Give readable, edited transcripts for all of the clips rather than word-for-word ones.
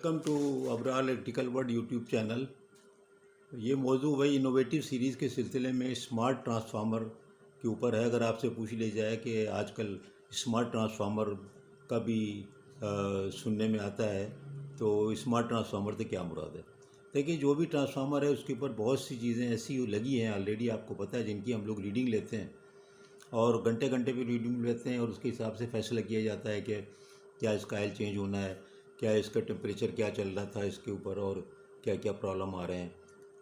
Welcome to Abrar electrical world YouTube channel. ये मौजू वही इनोवेटिव सीरीज़ के सिलसिले में स्मार्ट ट्रांसफार्मर के ऊपर है। अगर आपसे पूछ लिया जाए कि आजकल स्मार्ट ट्रांसफार्मर का भी सुनने में आता है, तो स्मार्ट ट्रांसफार्मर से क्या मुराद है। देखिए, जो भी ट्रांसफार्मर है उसके ऊपर बहुत सी चीज़ें ऐसी लगी हैं ऑलरेडी, आपको पता है, जिनकी हम लोग रीडिंग लेते हैं और घंटे घंटे भी रीडिंग लेते हैं और उसके हिसाब से फैसला किया जाता है कि क्या इसका ऑयल चेंज होना है, क्या इसका टेम्परेचर क्या चल रहा था इसके ऊपर, और क्या क्या प्रॉब्लम आ रहे हैं।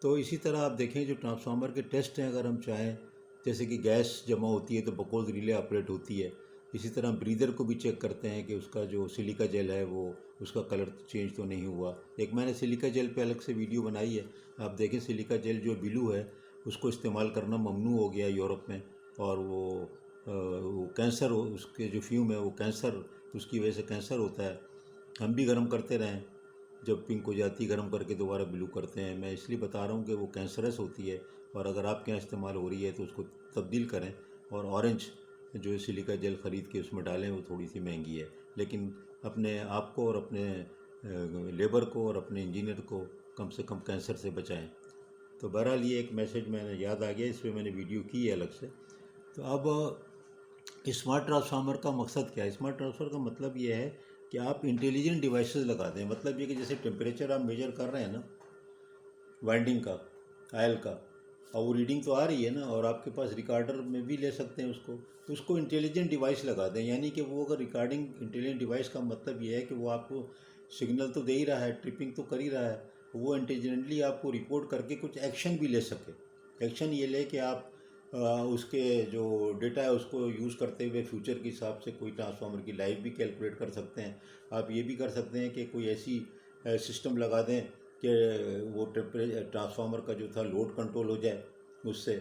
तो इसी तरह आप देखें, जो ट्रांसफार्मर के टेस्ट हैं, अगर हम चाहें, जैसे कि गैस जमा होती है तो बकोज रिले ऑपरेट होती है। इसी तरह ब्रीदर को भी चेक करते हैं कि उसका जो सिलिका जेल है वो उसका कलर चेंज तो नहीं हुआ। एक मैंने सिलिका जेल पे अलग से वीडियो बनाई है, आप देखें। सिलिका जेल जो ब्लू है उसको इस्तेमाल करना ममनू हो गया यूरोप में, और वो कैंसर, उसके जो फ्यूम है वो कैंसर, उसकी वजह से कैंसर होता है। हम भी गर्म करते रहें, जब पिंक हो जाती गर्म करके दोबारा ब्लू करते हैं। मैं इसलिए बता रहा हूँ कि वो कैंसरस होती है, और अगर आपके यहाँ इस्तेमाल हो रही है तो उसको तब्दील करें। और ऑरेंज जो सिलिका जेल ख़रीद के उसमें डालें, वो थोड़ी सी महंगी है, लेकिन अपने आप को और अपने लेबर को और अपने इंजीनियर को कम से कम कैंसर से बचाएं। तो बहरहाल ये एक मैसेज मैंने याद आ गया, इस पर मैंने वीडियो की है अलग से। तो अब स्मार्ट ट्रांसफार्मर का मकसद क्या है। स्मार्ट ट्रांसफार्मर का मतलब ये है कि आप इंटेलिजेंट डिवाइसेस लगा दें। मतलब ये कि जैसे टेम्परेचर आप मेजर कर रहे हैं ना, वाइंडिंग का, आयल का, और वो रीडिंग तो आ रही है ना, और आपके पास रिकॉर्डर में भी ले सकते हैं उसको, तो उसको इंटेलिजेंट डिवाइस लगा दें। यानी कि वो अगर रिकॉर्डिंग, इंटेलिजेंट डिवाइस का मतलब ये है कि वो आपको सिग्नल तो दे ही रहा है, ट्रिपिंग तो कर ही रहा है, वो इंटेलिजेंटली आपको रिपोर्ट करके कुछ एक्शन भी ले सके। एक्शन ये ले कि आप उसके जो डेटा है उसको यूज़ करते हुए फ्यूचर के हिसाब से कोई ट्रांसफार्मर की लाइफ भी कैलकुलेट कर सकते हैं। आप ये भी कर सकते हैं कि कोई ऐसी सिस्टम लगा दें कि वो ट्रांसफार्मर का जो था लोड कंट्रोल हो जाए, उससे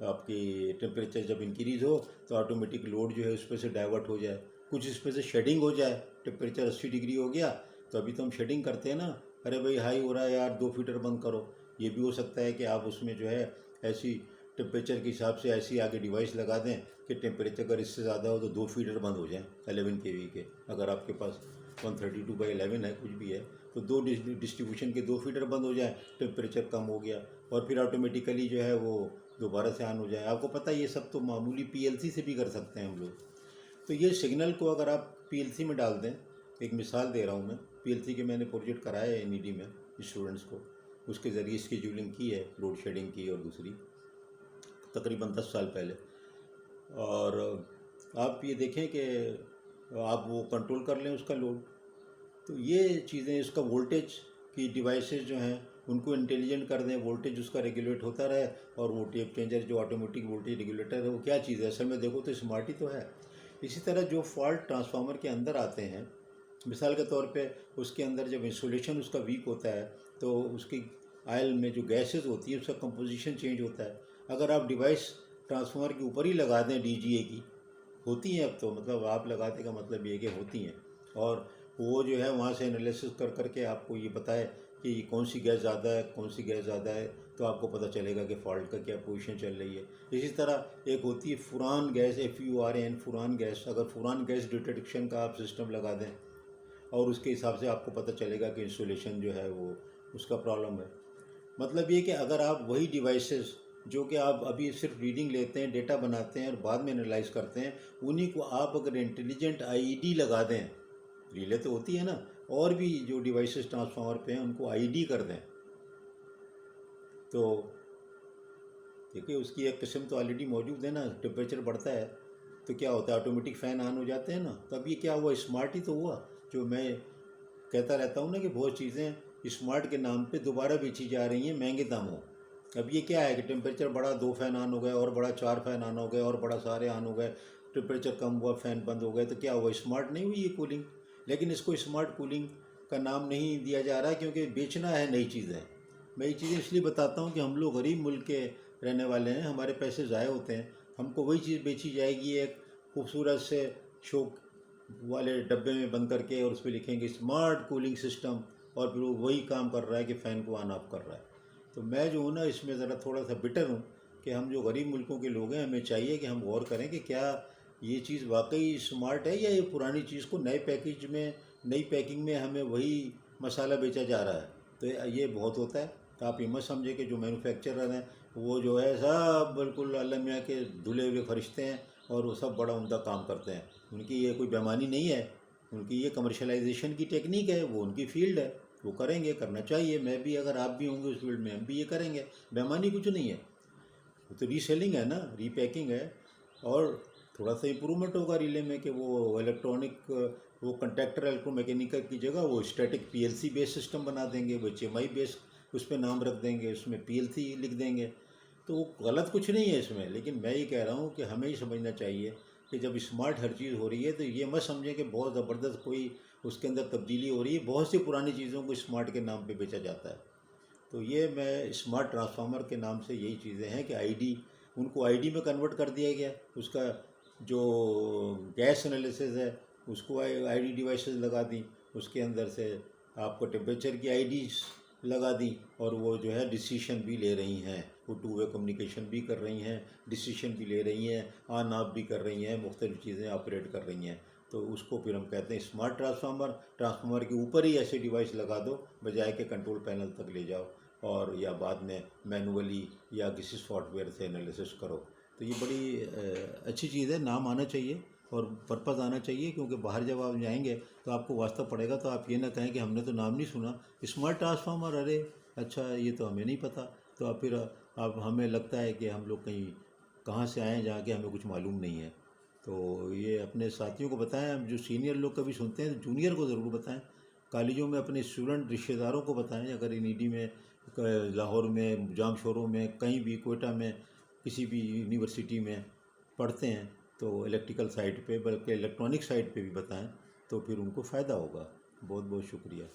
आपकी टेम्परेचर जब इंक्रीज़ हो तो ऑटोमेटिक लोड जो है उस पर से डाइवर्ट हो जाए। कुछ इस पर से शेडिंग हो जाए, टेम्परेचर 80 डिग्री हो गया तो अभी तो हम शेडिंग करते हैं ना, अरे भाई हाई हो रहा है यार, 2 फीटर बंद करो। ये भी हो सकता है कि आप उसमें जो है ऐसी टेम्परेचर के हिसाब से ऐसी आगे डिवाइस लगा दें कि टेम्परेचर अगर इससे ज़्यादा हो तो 2 फीडर बंद हो जाएं 11 kV के। अगर आपके पास 132/11 है, कुछ भी है, तो दो डिस्ट्रीब्यूशन के 2 फीडर बंद हो जाए, टेम्परेचर कम हो गया, और फिर ऑटोमेटिकली जो है वो दोबारा से ऑन हो जाए। आपको पता है ये सब तो मामूली PLC से भी कर सकते हैं हम लोग। तो ये सिग्नल को अगर आप PLC में डाल दें, एक मिसाल दे रहा हूँ मैं, PLC के मैंने प्रोजेक्ट कराया है NED में स्टूडेंट्स को, उसके ज़रिए शेड्यूलिंग की है, लोड शेडिंग की, और दूसरी तकरीबन 10 साल पहले। और आप ये देखें कि आप वो कंट्रोल कर लें उसका लोड। तो ये चीज़ें, इसका वोल्टेज की डिवाइसेस जो हैं उनको इंटेलिजेंट कर दें, वोल्टेज उसका रेगुलेट होता रहे, और वो टेप चेंजर जो ऑटोमेटिक वोल्टेज रेगुलेटर है वो क्या चीज़ है, असल में देखो तो स्मार्ट ही तो है। इसी तरह जो फॉल्ट ट्रांसफार्मर के अंदर आते हैं, मिसाल के तौर पे उसके अंदर जब इंसुलेशन उसका वीक होता है तो उसकी आयल में जो गैसेस होती है उसका कंपोजिशन चेंज होता है। अगर आप डिवाइस ट्रांसफार्मर के ऊपर ही लगा दें, DGA की होती हैं अब तो, मतलब आप लगाते का मतलब ये कि होती हैं, और वो जो है वहाँ से एनालिसिस कर करके आपको ये बताए कि कौन सी गैस ज़्यादा है, कौन सी गैस ज़्यादा है, तो आपको पता चलेगा कि फॉल्ट का क्या पोजीशन चल रही है। इसी तरह एक होती है फुरान गैस, FURAN, फुरान गैस। अगर फुरान गैस डिटेक्शन का आप सिस्टम लगा दें और उसके हिसाब से आपको पता चलेगा कि इंसुलेशन जो है वो उसका प्रॉब्लम है। मतलब ये कि अगर आप वही डिवाइसेस जो कि आप अभी सिर्फ रीडिंग लेते हैं, डेटा बनाते हैं और बाद में एनालाइज करते हैं, उन्हीं को आप अगर इंटेलिजेंट IED लगा दें, रिले तो होती है ना, और भी जो डिवाइसेस ट्रांसफार्मर पे हैं उनको IED कर दें, तो देखिए उसकी एक किस्म तो ऑलरेडी मौजूद है ना। टेम्परेचर बढ़ता है तो क्या होता है, ऑटोमेटिक फ़ैन ऑन हो जाते हैं ना। तब ये क्या हुआ, स्मार्ट ही तो हुआ। जो मैं कहता रहता हूँ ना कि बहुत चीज़ें स्मार्ट के नाम पे दोबारा बेची जा रही हैं महंगे दामों। अब ये क्या है कि टेम्परेचर बढ़ा, 2 फैन ऑन हो गए, और बड़ा 4 फैन ऑन हो गए, और बड़ा सारे ऑन हो गए, टेम्परेचर कम हुआ, फ़ैन बंद हो गए, तो क्या हुआ, स्मार्ट नहीं हुई ये कूलिंग। लेकिन इसको स्मार्ट कूलिंग का नाम नहीं दिया जा रहा क्योंकि बेचना है नई चीज़ें। मैं ये चीज़ें इसलिए बताता हूँ कि हम लोग गरीब मुल्क के रहने वाले हैं, हमारे पैसे ज़ाय होते हैं, हमको वही चीज़ बेची जाएगी एक खूबसूरत से शो वाले डब्बे में बंद करके, और उस पर लिखेंगे स्मार्ट कूलिंग सिस्टम, और फिर वो वही काम कर रहा है कि फ़ैन को ऑन ऑफ कर रहा है। तो मैं जो हूँ ना इसमें ज़रा थोड़ा सा बिटर हूँ कि हम जो गरीब मुल्कों के लोग हैं, हमें चाहिए कि हम गौर करें कि क्या ये चीज़ वाकई स्मार्ट है, या ये पुरानी चीज़ को नए पैकेज में, नई पैकिंग में हमें वही मसाला बेचा जा रहा है। तो ये बहुत होता है। तो आप ये मत समझे कि जो मैन्युफैक्चरर हैं वो जो है सब बिल्कुल अल्लाह मियाँ के धुले हुए फरिश्ते हैं और वो सब बड़ा उम्दा काम करते हैं। उनकी ये कोई बेईमानी नहीं है, उनकी ये कमर्शलाइजेशन की टेक्निक है, वो उनकी फील्ड है, वो करेंगे, करना चाहिए। मैं भी, अगर आप भी होंगे उस फील्ड में, हम भी ये करेंगे। बेईमानी कुछ नहीं है, वो तो रीसेलिंग है ना, रीपैकिंग है। और थोड़ा सा इम्प्रूवमेंट होगा रिले में कि वो इलेक्ट्रॉनिक, वो कंट्रैक्टर इलेक्ट्रोमैकेनिकल की जगह वो स्टैटिक पीएलसी बेस सिस्टम बना देंगे, वो एचएमआई बेस उस पर नाम रख देंगे, उसमें पीएलसी लिख देंगे। तो वो गलत कुछ नहीं है इसमें, लेकिन मैं ये कह रहा हूँ कि हमें ही समझना चाहिए कि जब स्मार्ट हर चीज़ हो रही है तो ये मत समझें कि बहुत ज़बरदस्त कोई उसके अंदर तब्दीली हो रही है। बहुत सी पुरानी चीज़ों को स्मार्ट के नाम पे बेचा जाता है। तो ये मैं स्मार्ट ट्रांसफार्मर के नाम से यही चीज़ें हैं कि आईडी, उनको आईडी में कन्वर्ट कर दिया गया। उसका जो गैस एनालिसिस है उसको आईडी डिवाइसेस लगा दी, उसके अंदर से आपको टेम्परेचर की आईडीज लगा दी, और वो जो है डिसीशन भी ले रही हैं, वो टू वे कम्युनिकेशन भी कर रही हैं, डिसीशन भी ले रही हैं, ऑन ऑफ भी कर रही हैं, मुख्तलिफ चीज़ें ऑपरेट कर रही हैं। तो उसको फिर हम कहते हैं स्मार्ट ट्रांसफार्मर। ट्रांसफार्मर के ऊपर ही ऐसे डिवाइस लगा दो, बजाय के कंट्रोल पैनल तक ले जाओ और या बाद में मैनुअली या किसी सॉफ्टवेयर से एनालिसिस करो। तो ये बड़ी अच्छी चीज़ है, नाम आना चाहिए और पर्पज़ आना चाहिए, क्योंकि बाहर जब आप जाएंगे तो आपको वास्ता पड़ेगा, तो आप ये ना कहें कि हमने तो नाम नहीं सुना स्मार्ट ट्रांसफार्मर, अरे अच्छा ये तो हमें नहीं पता। तो आप फिर आप हमें लगता है कि हम लोग कहीं कहाँ से आए हैं जहाँ के हमें कुछ मालूम नहीं है। तो ये अपने साथियों को बताएं, हम जो सीनियर लोग कभी सुनते हैं तो जूनियर को ज़रूर बताएं, कॉलेजों में अपने स्टूडेंट रिश्तेदारों को बताएं। अगर इन में, लाहौर में, जामशोरों में, कहीं भी, कोयटा में, किसी भी यूनिवर्सिटी में पढ़ते हैं तो इलेक्ट्रिकल साइड पे, बल्कि इलेक्ट्रॉनिक साइड पे भी बताएं, तो फिर उनको फ़ायदा होगा। बहुत बहुत शुक्रिया।